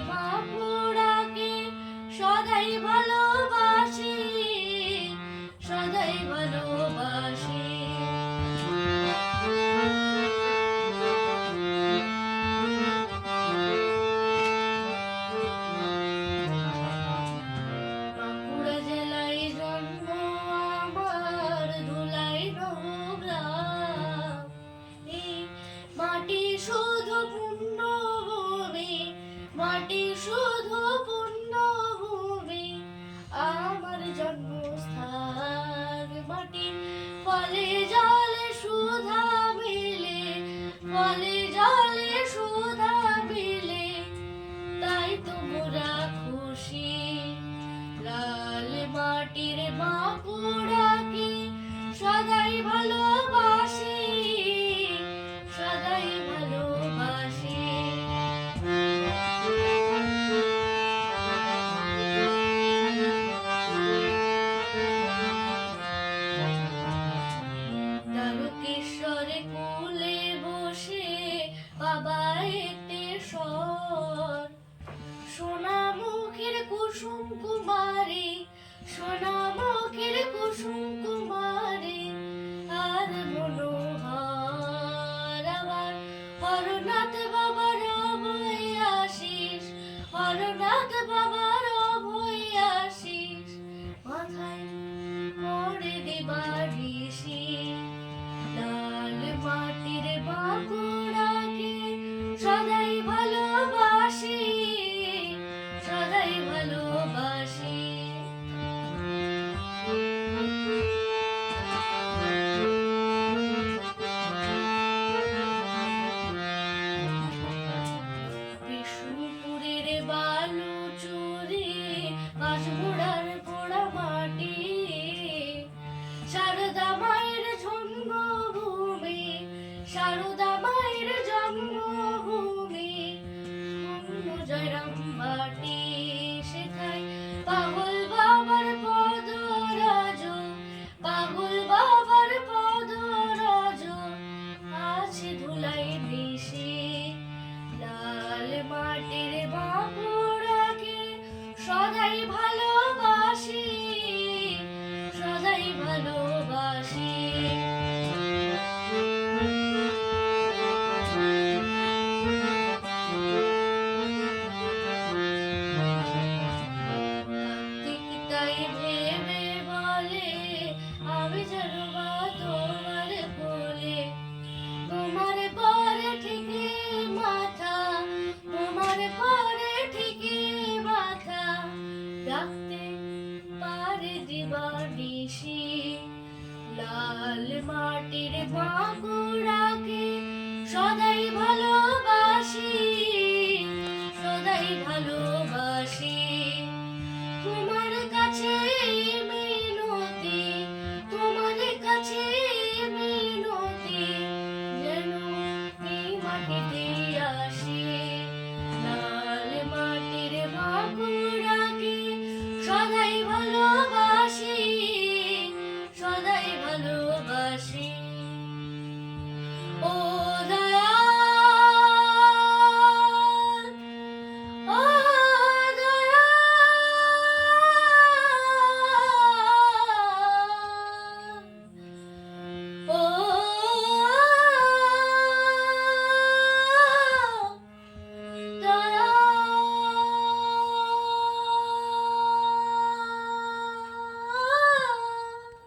বাঁকুড়াকে সদাই ভালোবাসি, সদাই ভালোবাসি। বাঁকুড়া জেলায় জন্ম আমার, ধুলাই নবগ্রাম। এই মাটি শুধু পুণ্যভূমি, মাটি শুধু পুণ্যভূমি, আমার জন্মস্থান। মাটির ফলে জলে সুধা মিলে, ফলে জলে সুধা মিলে, তাই তো মোরা খুশি। লাল মাটির বাঁকুড়াকে সদাই ভালোবাসি, সদাই ভালোবাসি। তারকেশ্বরে কোলে বসে বাবা এতেশ্বর, সোনা মুখের কুসুম কুমারী, সোনা মুখের কুসুম কুমারী, আর মনোহর আবার হরনাথ বাবার অভয় আশিস, হরনাথ বাবার অভয় আশিস, মাথায় পড়ে দিবানিশি। লাল মাটির বাঁকুড়াকে সদাই ভালোবাসি, সদাই ভালোবাসি। বিষ্ণুপুরের বালু চুরি, পাঁচমুড়ার পোড়া মাটি, সারদা মায়ের জন্মভূমি, সারদা মায়ের জন্মভূমি, জয়রাম বাটি। সেথায় পাগল বাবার পদরাজ, পাগল বাবার পদরাজ, আছে ধুলাই মিশি। লাল মাটির বাঁকুড়াকে সদাই ভালোবাসি, সদাই ভালোবাসি। তাই ভেবে বলে আমি জানবা তোমার কোলে, তোমার পরে ঠিকই মাথা, তোমার পরে ঠিকই মাথা, রাখতে পারে দিবানিশি। লাল মাটির বাঁকুড়াকে সদাই ভালোবাসি, সদাই ভালোবাসি।